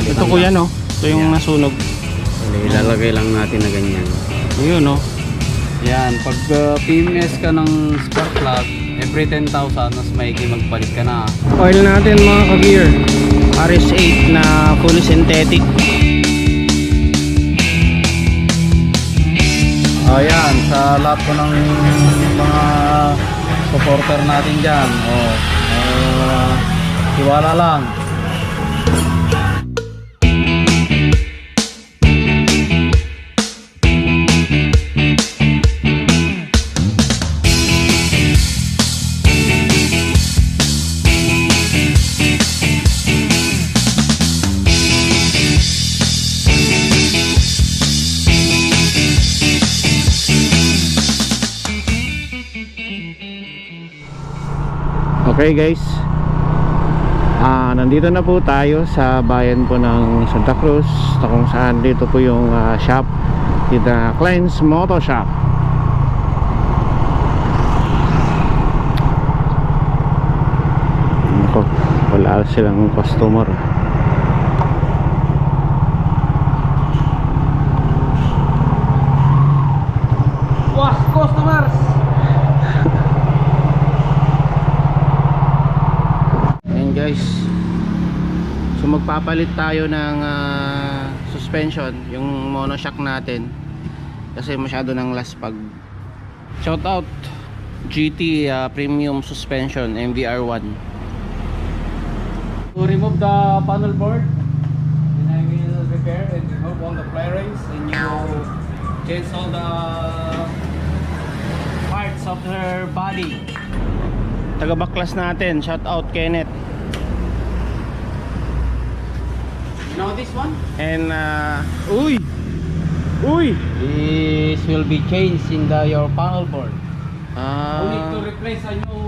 Ito kuya no, ito yung nasunog. Ilalagay lang natin na ganyan. Ayun no. Yan, pag PMS ka ng spark plug, every 10,000 mas maigi magpalit ka na. Oil natin mga ka-gear, RS8 na fully synthetic. Ayan, sa lahat po ng mga supporter natin dyan, tiwala lang. Okay guys, nandito na po tayo sa bayan po ng Santa Cruz, na kung saan dito po yung shop, dito Klein's Moto Shop. Ako, wala silang customer. Wah, customers! Guys, so magpapalit tayo ng suspension, yung monoshock natin kasi masyado ng laspag. Shout out GT premium suspension MVR1. To remove the panel board, and I will repair and remove all the flarings, and you change all the parts of her body. Taga baklas natin, shout out Kenneth. You know this one? And uy, This will be changed in your panel board. You need to ah, replace a new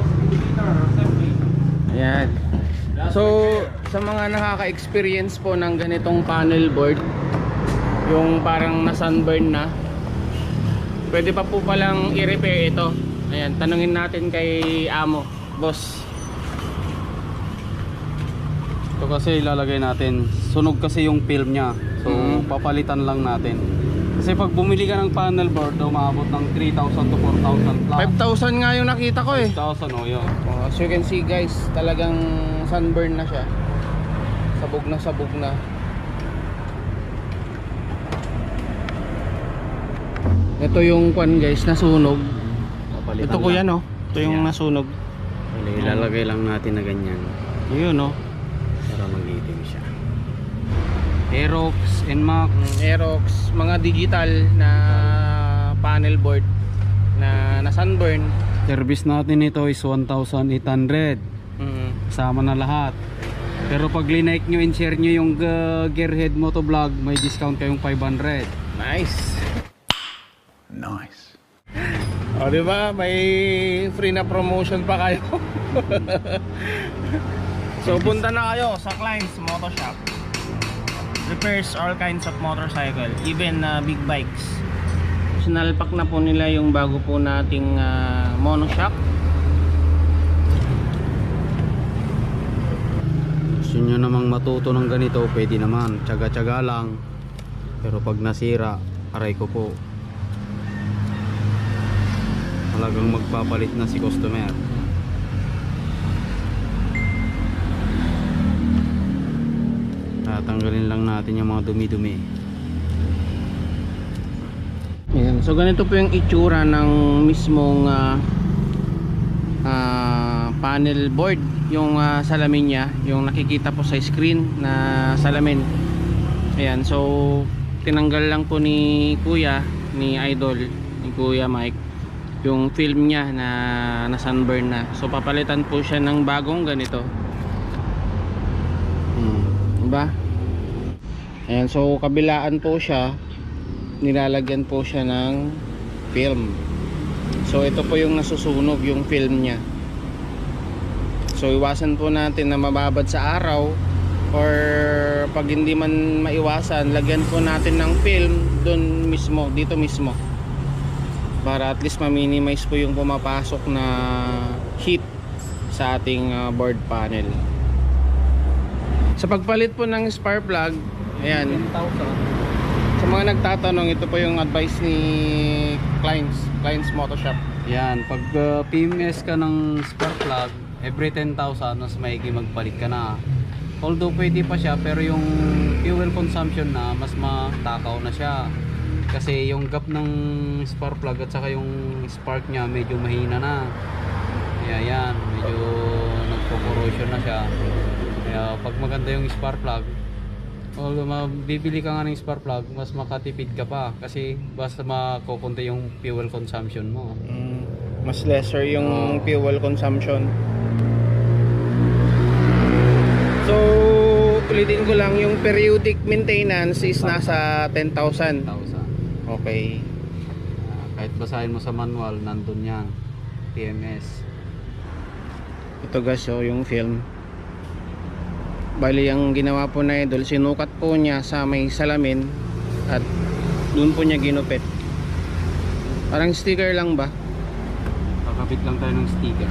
speedometer or something. ayan. So sa mga nakaka-experience po ng ganitong panel board, yung parang na-sunburn na, pwede pa po palang i-repair ito. Ayan, tanungin natin kay Amo, boss. Ito kasi ilalagay natin. Sunog kasi yung film niya. So papalitan lang natin. Kasi pag bumili ka ng panel board, umabot ng 3,000 to 4,000 plus. 5,000 nga yung nakita ko eh. 5,000 yun. As you can see guys, talagang sunburn na siya. Sabog na sabog na. Ito yung kwan guys, nasunog. Papalitan Ito kuya lang. no, ito yung Ayan. nasunog. Ilalagay lang natin na ganyan. Yun no. Para mag-itim siya. Aerox, NMAX. Aerox, mga digital na panel board na sunburn. Service natin ito is 1,800. Kasama na lahat. Pero pag linike nyo and share nyo yung Gearhead Motovlog, may discount kayong 500. Nice. Nice. O diba, may free na promotion pa kayo. So punta na kayo sa Klein's Moto Shop. Repairs all kinds of motorcycle, even big bikes. Sinalpak na po nila yung bago po nating monoshock. Gusto nyo namang matuto ng ganito, pwede naman. Tsaga-tsaga lang. Pero pag nasira, aray ko po. Talagang magpapalit na si customer. Tatanggalin lang natin yung mga dumi-dumi. Ayan. So ganito po yung itsura ng mismong panel board, yung salamin niya, yung nakikita po sa screen na salamin. Ayan, so tinanggal lang po ni Kuya, ni Idol, ni Kuya Mike, yung film niya na sunburn na. So papalitan po siya ng bagong ganito. Diba? Ayan, so kabilaan po siya, nilalagyan po siya ng film. So ito po yung nasusunog, yung film niya. So iwasan po natin na mababad sa araw, or pag hindi man maiwasan, lagyan po natin ng film doon mismo, dito mismo, para at least ma-minimize po yung pumapasok na heat sa ating board panel. Sa pagpalit po ng spark plug, ayan, 10,000. sa mga nagtatanong, ito po yung advice ni Kleins Moto Shop. Yan, pag PMS ka ng spark plug, every 10,000 mas maigi magpalit ka na. Although pwede pa siya, pero yung fuel consumption na mas matakaw na siya. Kasi yung gap ng spark plug at saka yung spark niya medyo mahina na. Kaya yan, medyo nagpo-corrosion na siya. Kaya pag maganda yung spark plug, although bibili ka nga ng spark plug, mas makatipid ka pa kasi basta makukunti yung fuel consumption mo. Mas lesser yung fuel consumption. So, ulitin ko lang, yung periodic maintenance is nasa 10,000. 1,000. Okay. Kahit basahin mo sa manual, nandun yan. PMS. Ito guys, so yung film. Bali, ang ginawa po na idol, sinukat po niya sa may salamin at doon po niya ginupit. Parang sticker lang ba? Kakabit lang tayo ng sticker.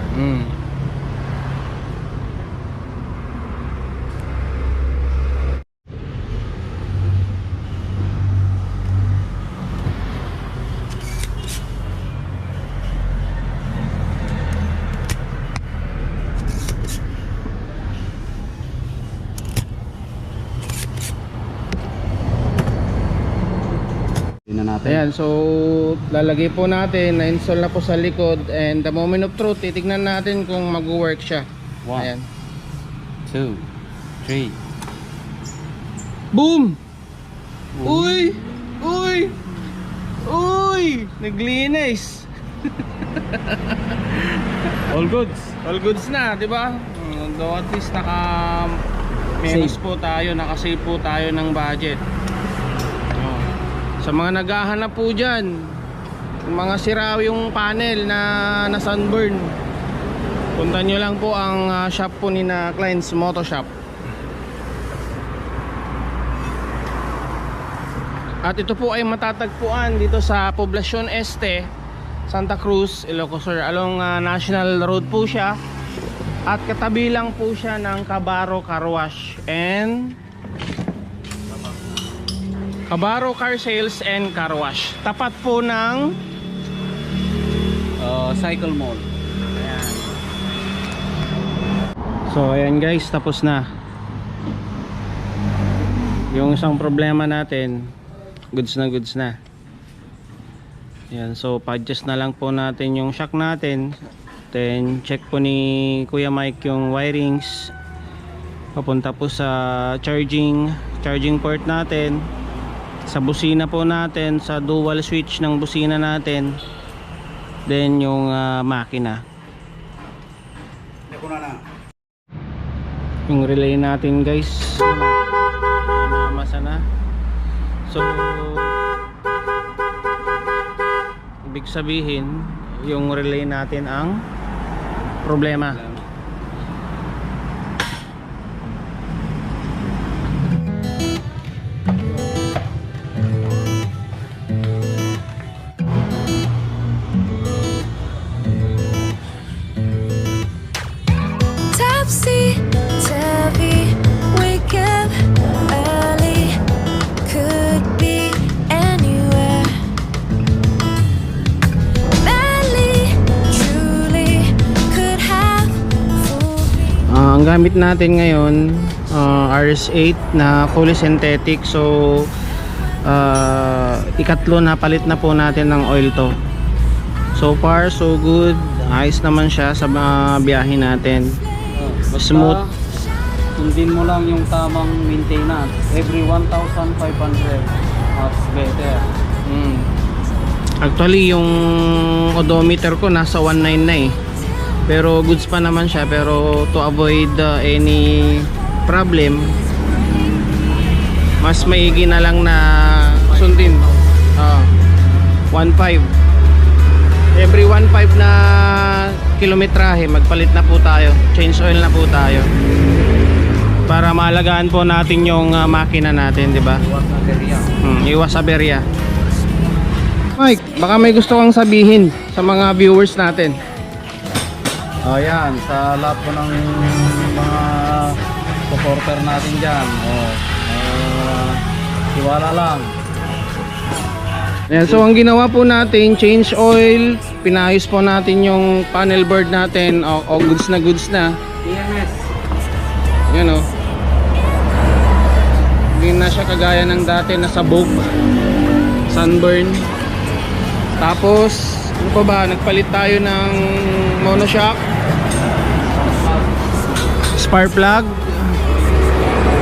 Natin. Ayan, so lalagay po natin, na-install na po sa likod, and the moment of truth, titignan natin kung mag-work siya. 1, Ayan. 2, 3. Boom! Uy! Uy! Uy! Naglinis! All goods. All goods na, di ba? Though at least menos po tayo, naka-save po tayo ng budget. Sa mga naghahanap po dyan, yung mga sira yung panel na sunburn, punta nyo lang po ang shop po ni na Kleins Moto Shop. At ito po ay matatagpuan dito sa Poblacion Este, Santa Cruz, Ilocos Sur. Along National Road po siya. At katabi lang po siya ng Cabaro Car Wash and Cabaro Car Sales and Car Wash. Tapat po ng Cycle Mall. ayan. So ayan guys, tapos na. Yung isang problema natin, goods na. Ayan, so pa-adjust na lang po natin yung shock natin. Then check po ni Kuya Mike yung wirings papunta po sa charging port natin, sa busina po natin, sa dual switch ng busina natin, then yung makina, yung relay natin guys, namasa na. So ibig sabihin yung relay natin ang problema. Topsy-turvy, wake up early, could be anywhere. Madly, truly, could have fooled me. Ang gamit natin ngayon, RS8 na fully synthetic. So ikatlo na palit na po natin ng oil to. So far so good, ayos naman siya sa biyahe natin. Basta Smooth. sundin mo lang yung tamang maintenance. Every 1,500 that's better. Actually yung odometer ko nasa 19 na eh, pero goods pa naman siya. Pero to avoid any problem, mas maigi na lang na sundin 1.5. Every 1.5 na kilometrahe magpalit na po tayo, change oil na po tayo, para maalagaan po natin yung makina natin, di ba? Iwas aberya. Mike, baka may gusto kang sabihin sa mga viewers natin. Ayan, sa lahat po ng mga supporter natin dyan. Tiwala lang. Ayan, so ang ginawa po natin, change oil, pinayos po natin yung panel board natin. O goods na. PMS. Yan o. Hindi na siya kagaya ng dati na sabog, sunburn. Tapos, ano pa ba? Nagpalit tayo ng monoshock, spark plug,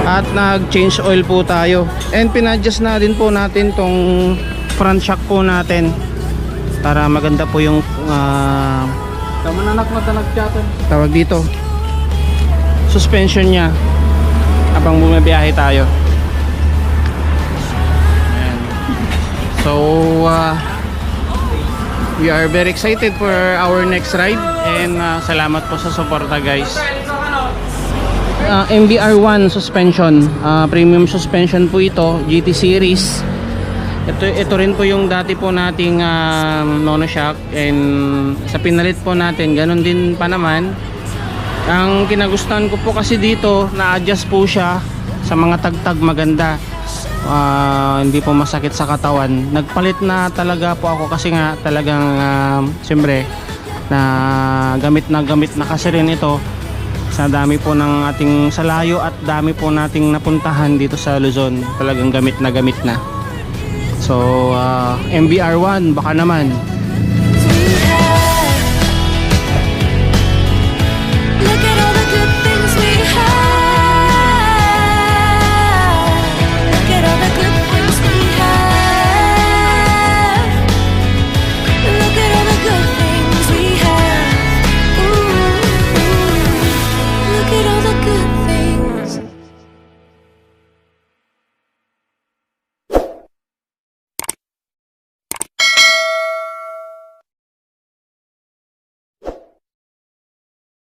at nag-change oil po tayo. And pinadjust na din po natin tong front shock po natin para maganda po yung Kamananak na nagchatan. tawag dito, suspension niya habang bumabiyahe tayo. Ayan. So we are very excited for our next ride and salamat po sa suporta guys. MBR1 suspension, premium suspension po ito, GT series. Ito rin po yung dati po nating monoshock, and sa pinalit po natin ganun din pa naman. Ang kinagustuhan ko po kasi dito, na-adjust po siya sa mga tagtag, maganda. Hindi po masakit sa katawan. Nagpalit na talaga po ako kasi nga talagang siyempre na gamit na kasi rin ito sa dami po ng ating salayo at dami po nating napuntahan dito sa Luzon. Talagang gamit na. So MBR1 baka naman. Look at all the good things we have. Look at all the good things we have. Look at all the good things we have. Ooh, look at all the good